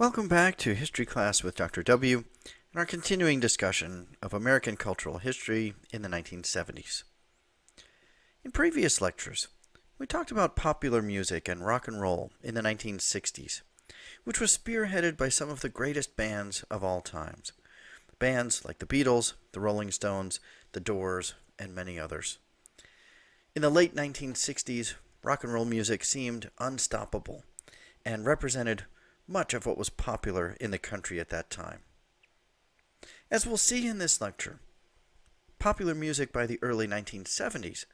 Welcome back to History Class with Dr. W. and our continuing discussion of American cultural history in the 1970s. In previous lectures, we talked about popular music and rock and roll in the 1960s, which was spearheaded by some of the greatest bands of all times. Bands like the Beatles, the Rolling Stones, the Doors, and many others. In the late 1960s, rock and roll music seemed unstoppable and represented much of what was popular in the country at that time. As we'll see in this lecture, popular music by the early 1970s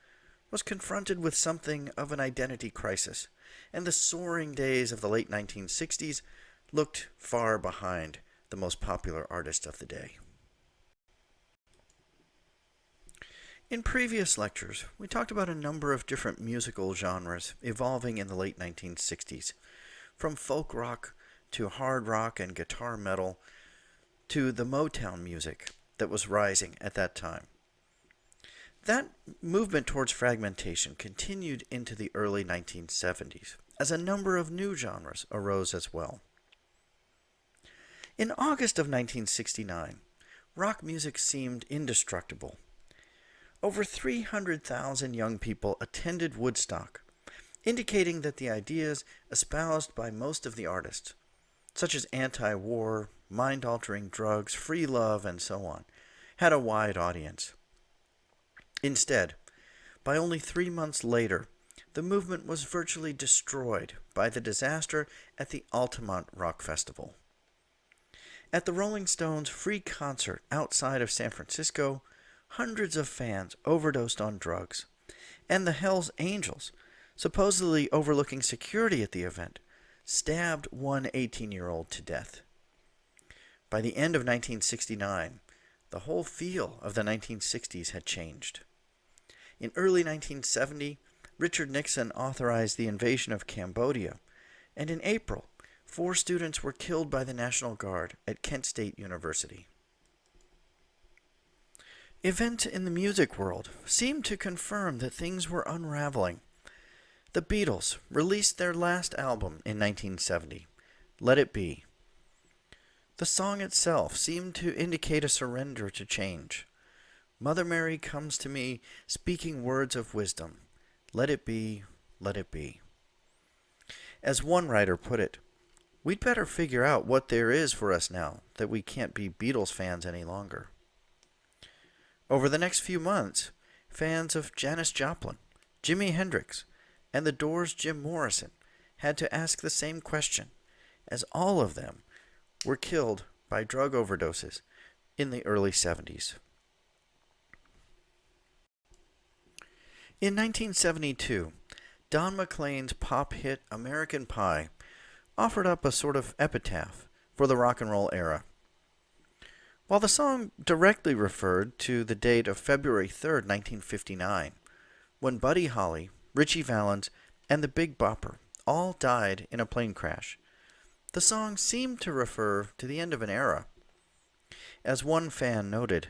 was confronted with something of an identity crisis, and the soaring days of the late 1960s looked far behind the most popular artists of the day. In previous lectures, we talked about a number of different musical genres evolving in the late 1960s, from folk rock to hard rock and guitar metal, to the Motown music that was rising at that time. That movement towards fragmentation continued into the early 1970s, as a number of new genres arose as well. In August of 1969, rock music seemed indestructible. Over 300,000 young people attended Woodstock, indicating that the ideas espoused by most of the artists, such as anti-war, mind-altering drugs, free love, and so on, had a wide audience. Instead, by only 3 months later, the movement was virtually destroyed by the disaster at the Altamont Rock Festival. At the Rolling Stones' free concert outside of San Francisco, hundreds of fans overdosed on drugs, and the Hells Angels, supposedly overlooking security at the event, stabbed one 18-year-old to death. By the end of 1969, the whole feel of the 1960s had changed. In early 1970, Richard Nixon authorized the invasion of Cambodia, and in April, 4 students were killed by the National Guard at Kent State University. Events in the music world seemed to confirm that things were unraveling. The Beatles released their last album in 1970, Let It Be. The song itself seemed to indicate a surrender to change. Mother Mary comes to me speaking words of wisdom. Let it be, let it be. As one writer put it, we'd better figure out what there is for us now that we can't be Beatles fans any longer. Over the next few months, fans of Janis Joplin, Jimi Hendrix, and the Doors' Jim Morrison had to ask the same question, as all of them were killed by drug overdoses in the early 70s. In 1972, Don McLean's pop hit American Pie offered up a sort of epitaph for the rock and roll era. While the song directly referred to the date of February 3, 1959, when Buddy Holly, Ritchie Valens, and the Big Bopper all died in a plane crash, the song seemed to refer to the end of an era. As one fan noted,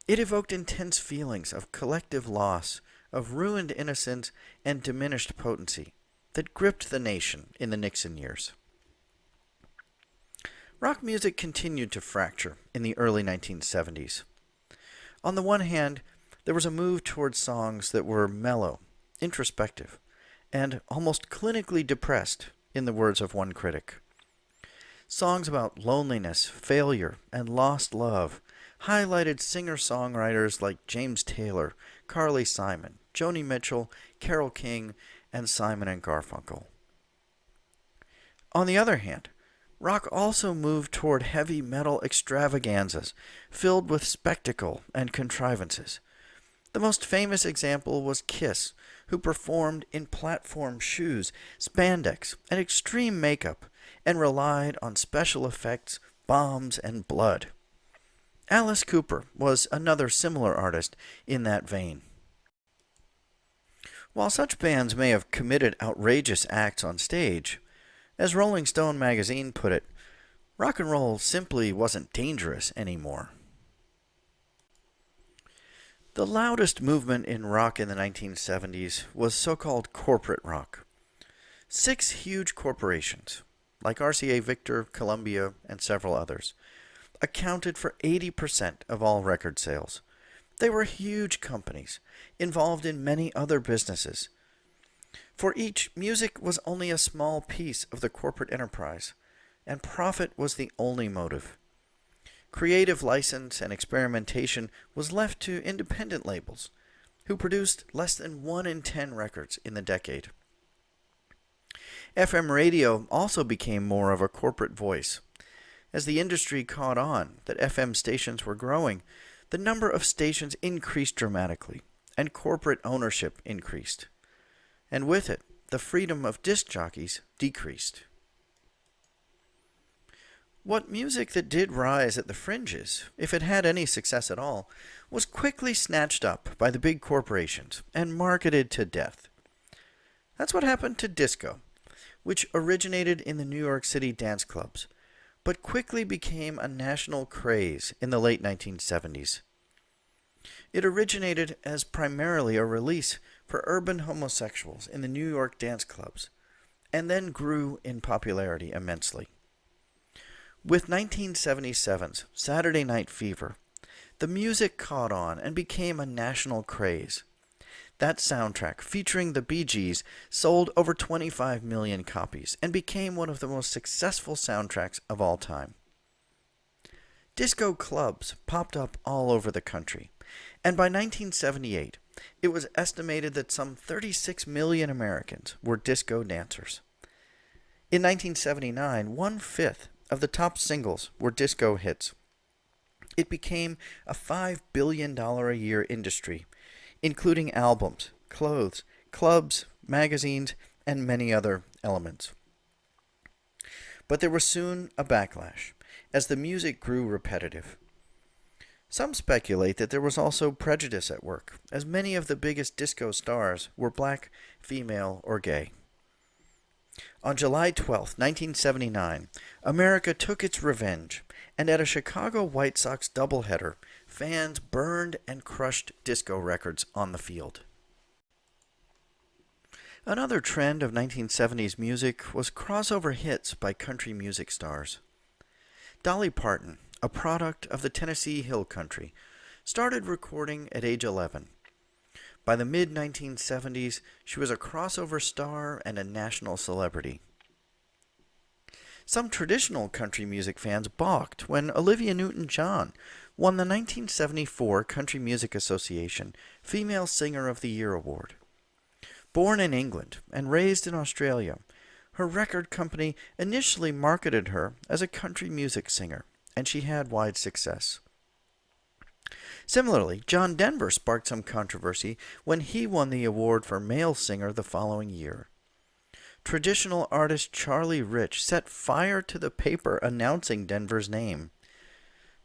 it evoked intense feelings of collective loss, of ruined innocence and diminished potency that gripped the nation in the Nixon years. Rock music continued to fracture in the early 1970s. On the one hand, there was a move towards songs that were mellow, introspective, and almost clinically depressed, in the words of one critic. Songs about loneliness, failure, and lost love highlighted singer-songwriters like James Taylor, Carly Simon, Joni Mitchell, Carole King, and Simon and Garfunkel. On the other hand, rock also moved toward heavy metal extravaganzas filled with spectacle and contrivances. The most famous example was Kiss, who performed in platform shoes, spandex, and extreme makeup, and relied on special effects, bombs, and blood. Alice Cooper was another similar artist in that vein. While such bands may have committed outrageous acts on stage, as Rolling Stone magazine put it, rock and roll simply wasn't dangerous anymore. The loudest movement in rock in the 1970s was so-called corporate rock. 6 huge corporations, like RCA Victor, Columbia, and several others, accounted for 80% of all record sales. They were huge companies, involved in many other businesses. For each, music was only a small piece of the corporate enterprise, and profit was the only motive. Creative license and experimentation was left to independent labels, who produced less than 1 in 10 records in the decade. FM radio also became more of a corporate voice. As the industry caught on that FM stations were growing, the number of stations increased dramatically, and corporate ownership increased. And with it, the freedom of disc jockeys decreased. What music that did rise at the fringes, if it had any success at all, was quickly snatched up by the big corporations and marketed to death. That's what happened to disco, which originated in the New York City dance clubs, but quickly became a national craze in the late 1970s. It originated as primarily a release for urban homosexuals in the New York dance clubs, and then grew in popularity immensely. With 1977's Saturday Night Fever, the music caught on and became a national craze. That soundtrack, featuring the Bee Gees, sold over 25 million copies and became one of the most successful soundtracks of all time. Disco clubs popped up all over the country, and by 1978, it was estimated that some 36 million Americans were disco dancers. In 1979, 1/5 of the top singles were disco hits. It became a $5 billion a year industry, including albums, clothes, clubs, magazines, and many other elements. But there was soon a backlash, as the music grew repetitive. Some speculate that there was also prejudice at work, as many of the biggest disco stars were black, female, or gay. On July 12, 1979, America took its revenge, and at a Chicago White Sox doubleheader, fans burned and crushed disco records on the field. Another trend of 1970s music was crossover hits by country music stars. Dolly Parton, a product of the Tennessee Hill Country, started recording at age 11. By the mid-1970s, she was a crossover star and a national celebrity. Some traditional country music fans balked when Olivia Newton-John won the 1974 Country Music Association Female Singer of the Year Award. Born in England and raised in Australia, her record company initially marketed her as a country music singer, and she had wide success. Similarly, John Denver sparked some controversy when he won the award for male singer the following year. Traditional artist Charlie Rich set fire to the paper announcing Denver's name.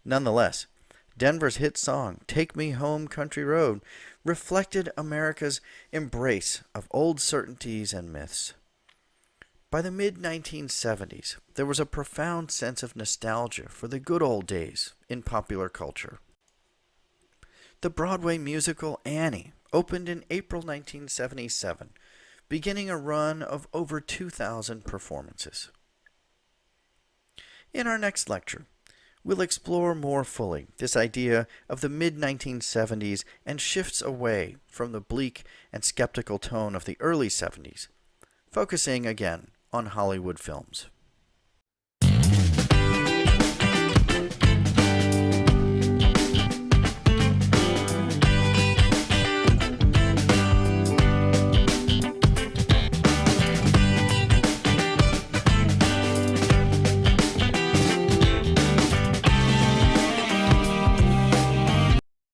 Nonetheless, Denver's hit song, Take Me Home Country Road, reflected America's embrace of old certainties and myths. By the mid-1970s, there was a profound sense of nostalgia for the good old days in popular culture. The Broadway musical Annie opened in April 1977, beginning a run of over 2,000 performances. In our next lecture, we'll explore more fully this idea of the mid-1970s and shifts away from the bleak and skeptical tone of the early 70s, focusing again on Hollywood films.